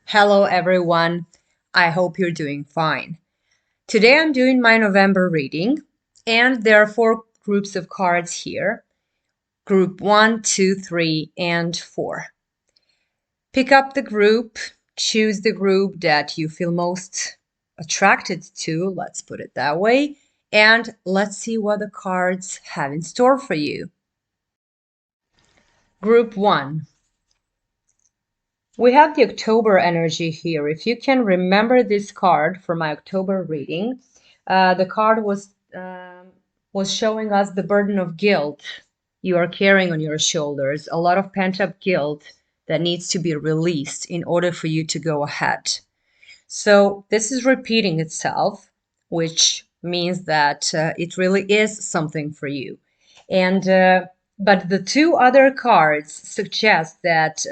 Hello, everyone. I hope you're doing fine. Today I'm doing my November reading, and there are four groups of cards here: group one, two, three, and four. Pick up the group, choose the group that you feel most attracted to, let's put it that way, and let's see what the cards have in store for you. Group one. We have the October energy here. If you can remember this card from my October reading, the card was showing us the burden of guilt you are carrying on your shoulders, a lot of pent-up guilt that needs to be released in order for you to go ahead. So this is repeating itself, which means that it really is something for you. And but the two other cards suggest that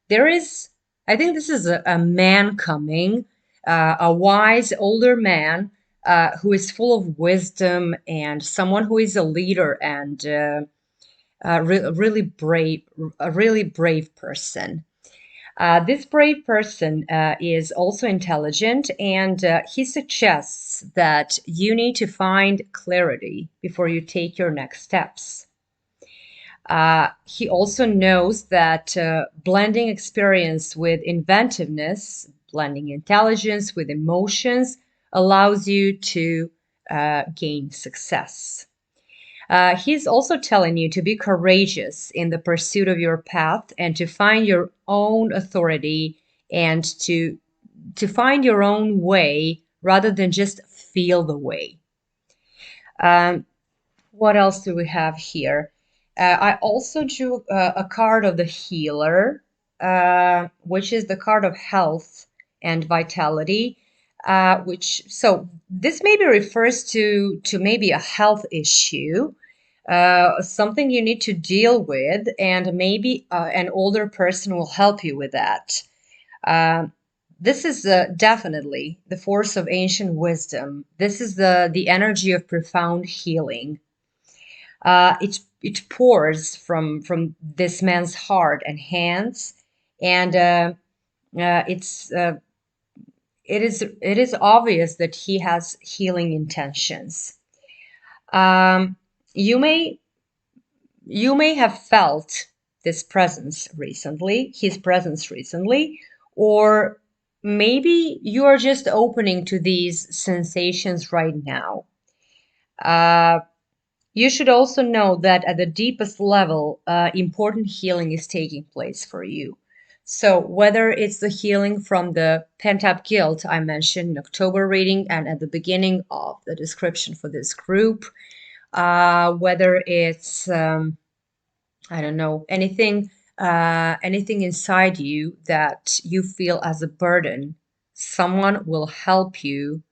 there is, I think this is a man coming, a wise older man who is full of wisdom and someone who is a leader and a really brave person. This brave person is also intelligent, and he suggests that you need to find clarity before you take your next steps. He also knows that blending experience with inventiveness, blending intelligence with emotions, allows you to gain success. He's also telling you to be courageous in the pursuit of your path and to find your own authority and to find your own way rather than just feel the way. Um, what else do we have here? I also drew a card of the healer, which is the card of health and vitality. Which so this maybe refers to maybe a health issue, something you need to deal with, and maybe an older person will help you with that. Uh, this is definitely the force of ancient wisdom. This is the energy of profound healing. It pours from this man's heart and hands, and it's it is obvious that he has healing intentions. Um, you may you may have felt his presence recently, or maybe you are just opening to these sensations right now. Uh, you should also know that at the deepest level, important healing is taking place for you. So, whether it's the healing from the pent up guilt I mentioned in October reading and at the beginning of the description for this group, whether it's I don't know, anything inside you that you feel as a burden, someone will help you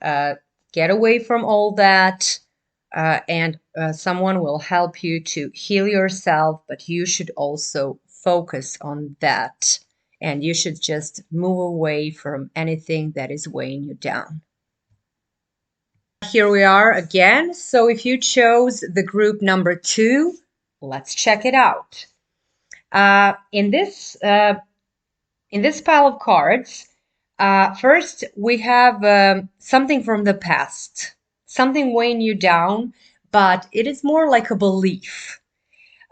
uh, get away from all that, and someone will help you to heal yourself, but you should also focus on that. And you should just move away from anything that is weighing you down. Here we are again. So if you chose the group number two, let's check it out. Uh, in this uh, in this pile of cards, first we have something from the past, something weighing you down, but it is more like a belief.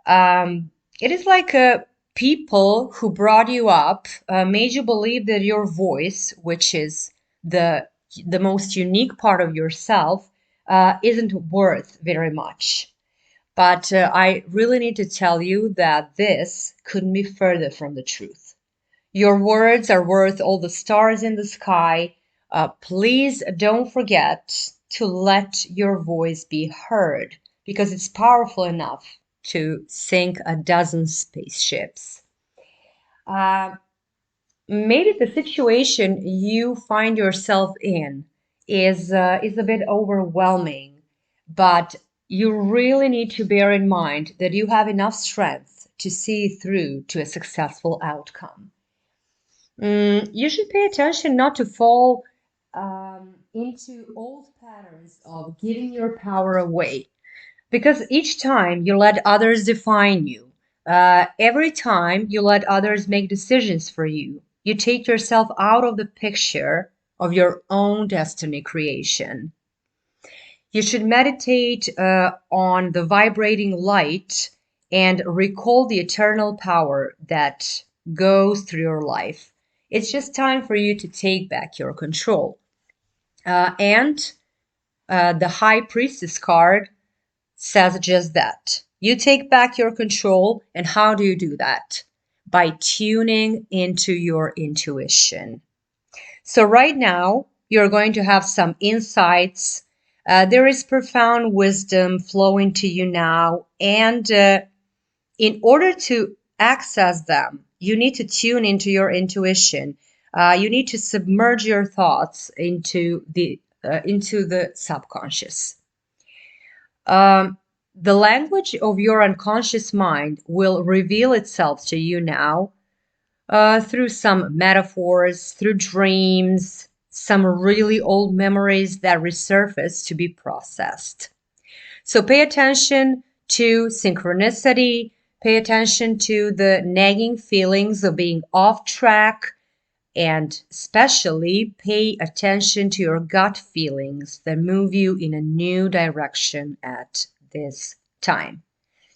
It is like people who brought you up made you believe that your voice, which is the most unique part of yourself, isn't worth very much. But I really need to tell you that this couldn't be further from the truth. Your words are worth all the stars in the sky. Please don't forget to let your voice be heard because it's powerful enough to sink a dozen spaceships. Uh, Maybe the situation you find yourself in is a bit overwhelming, but you really need to bear in mind that you have enough strength to see through to a successful outcome. You should pay attention not to fall into old patterns of giving your power away. Because each time you let others define you, every time you let others make decisions for you, You take yourself out of the picture of your own destiny creation. You should meditate on the vibrating light and recall the eternal power that goes through your life. It's just time for you to take back your control. And the High Priestess card says just that. You take back your control, and how do you do that? By tuning into your intuition. So, right now, you're going to have some insights. There is profound wisdom flowing to you now, and in order to access them, you need to tune into your intuition. You need to submerge your thoughts into the subconscious. The language of your unconscious mind will reveal itself to you now through some metaphors, through dreams, some really old memories that resurface to be processed. So pay attention to synchronicity, pay attention to the nagging feelings of being off track, and especially pay attention to your gut feelings that move you in a new direction at this time.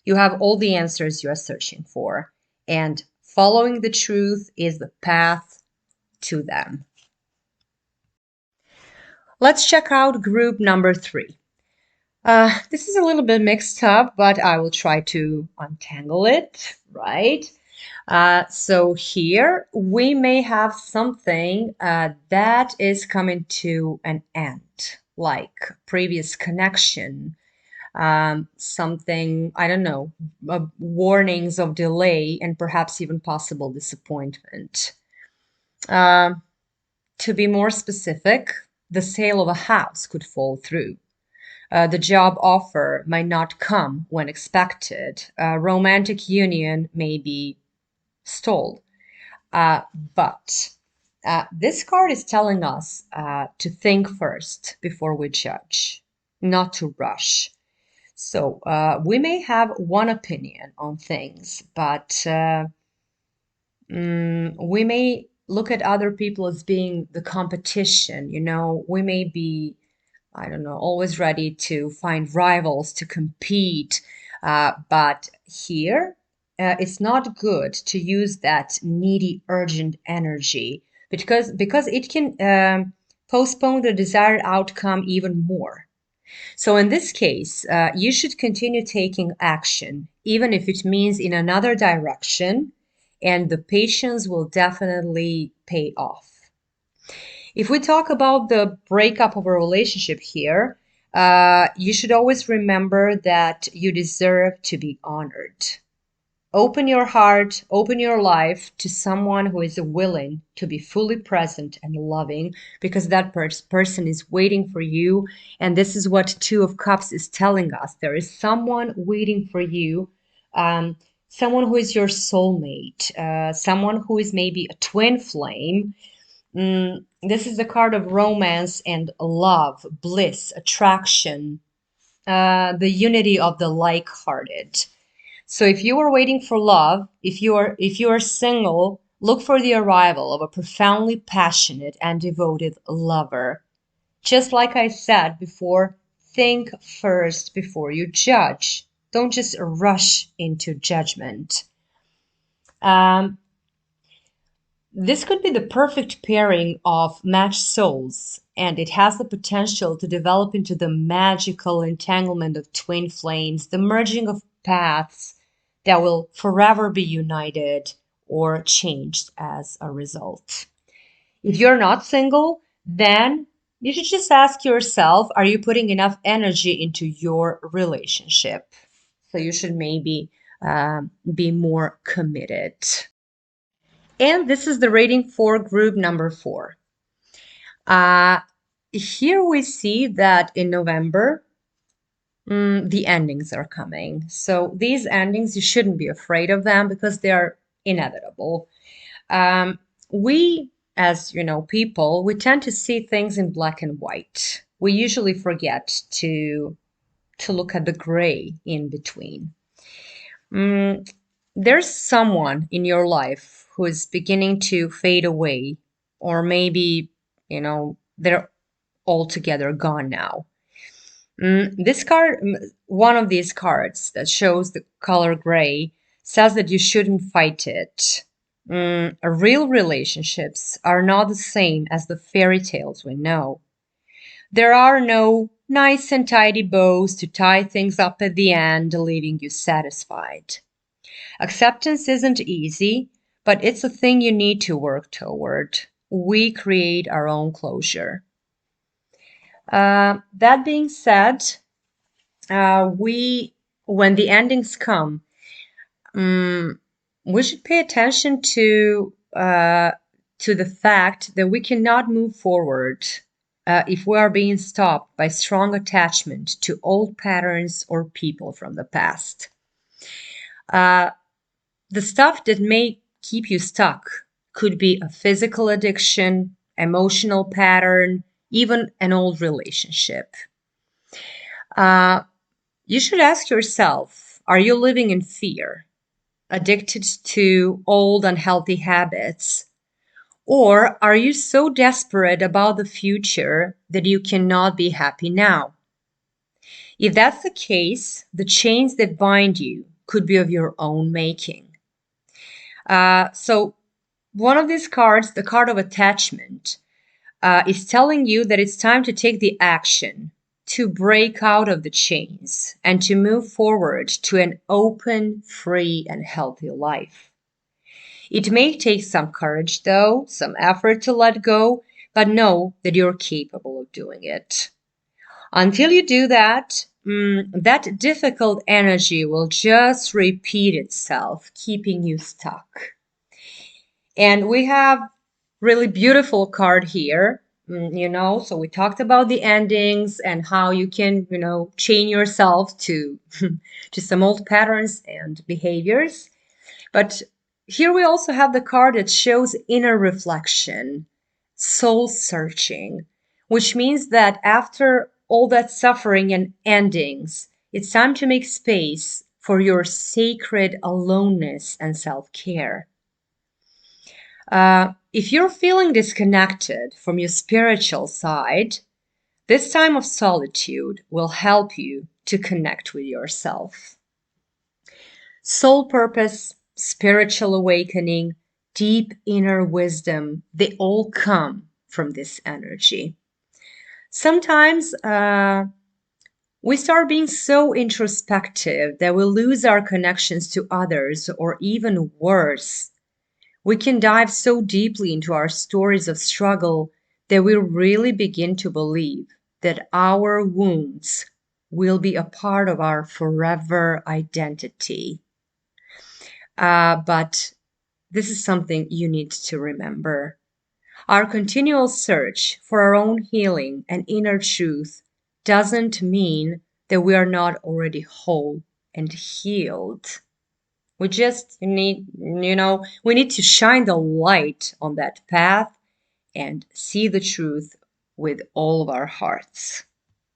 You have all the answers you are searching for, and following the truth is the path to them. Let's check out group number 3. This is a little bit mixed up, but I will try to untangle it, right? So here we may have something that is coming to an end, like previous connection, something, I don't know, warnings of delay and perhaps even possible disappointment. To be more specific, the sale of a house could fall through. The job offer might not come when expected. A romantic union may be stalled. But this card is telling us to think first before we judge, not to rush. So we may have one opinion on things, but we may look at other people as being the competition. We may be, I don't know, always ready to find rivals to compete. But here, it's not good to use that needy, urgent energy because it can postpone the desired outcome even more. So in this case, you should continue taking action, even if it means in another direction, and the patience will definitely pay off. If we talk about the breakup of a relationship here, you should always remember that you deserve to be honored. Open your heart, open your life to someone who is willing to be fully present and loving, because that person is waiting for you. And this is what Two of Cups is telling us. There is someone waiting for you, someone who is your soulmate, someone who is maybe a twin flame. This is the card of romance and love, bliss, attraction, the unity of the like-hearted. So if you are waiting for love, if you are single, look for the arrival of a profoundly passionate and devoted lover. Just like I said before, think first before you judge. Don't just rush into judgment. This could be the perfect pairing of matched souls, and it has the potential to develop into the magical entanglement of twin flames, the merging of paths that will forever be united or changed as a result. If you're not single, then you should just ask yourself, are you putting enough energy into your relationship? So you should maybe be more committed. And this is the rating for group number 4. Here we see that in November, the endings are coming. So these endings, you shouldn't be afraid of them because they are inevitable. We, as people, we tend to see things in black and white. We usually forget to look at the gray in between. There's someone in your life who's beginning to fade away, or maybe, they're altogether gone now. This card, one of these cards that shows the color gray, says that you shouldn't fight it. Real relationships are not the same as the fairy tales we know. There are no nice and tidy bows to tie things up at the end, leaving you satisfied. Acceptance isn't easy, but it's a thing you need to work toward. We create our own closure. That being said, when the endings come, we should pay attention to the fact that we cannot move forward if we are being stopped by strong attachment to old patterns or people from the past. The stuff that may keep you stuck could be a physical addiction, emotional pattern, even an old relationship. You should ask yourself, are you living in fear, addicted to old unhealthy habits? Or are you so desperate about the future that you cannot be happy now? If that's the case, the chains that bind you could be of your own making. So one of these cards, the card of attachment, is telling you that it's time to take the action to break out of the chains and to move forward to an open, free, and healthy life. It may take some courage, though, some effort to let go, but know that you're capable of doing it. Until you do that, that difficult energy will just repeat itself, keeping you stuck. And we have really beautiful card here, so we talked about the endings and how you can, chain yourself to to some old patterns and behaviors. But here we also have the card that shows inner reflection, soul searching, which means that after all that suffering and endings, it's time to make space for your sacred aloneness and self-care. If you're feeling disconnected from your spiritual side, this time of solitude will help you to connect with yourself. Soul purpose, spiritual awakening, deep inner wisdom, they all come from this energy. Sometimes we start being so introspective that we lose our connections to others, or even worse, we can dive so deeply into our stories of struggle that we really begin to believe that our wounds will be a part of our forever identity. But this is something you need to remember. Our continual search for our own healing and inner truth doesn't mean that we are not already whole and healed. We just need, we need to shine the light on that path and see the truth with all of our hearts.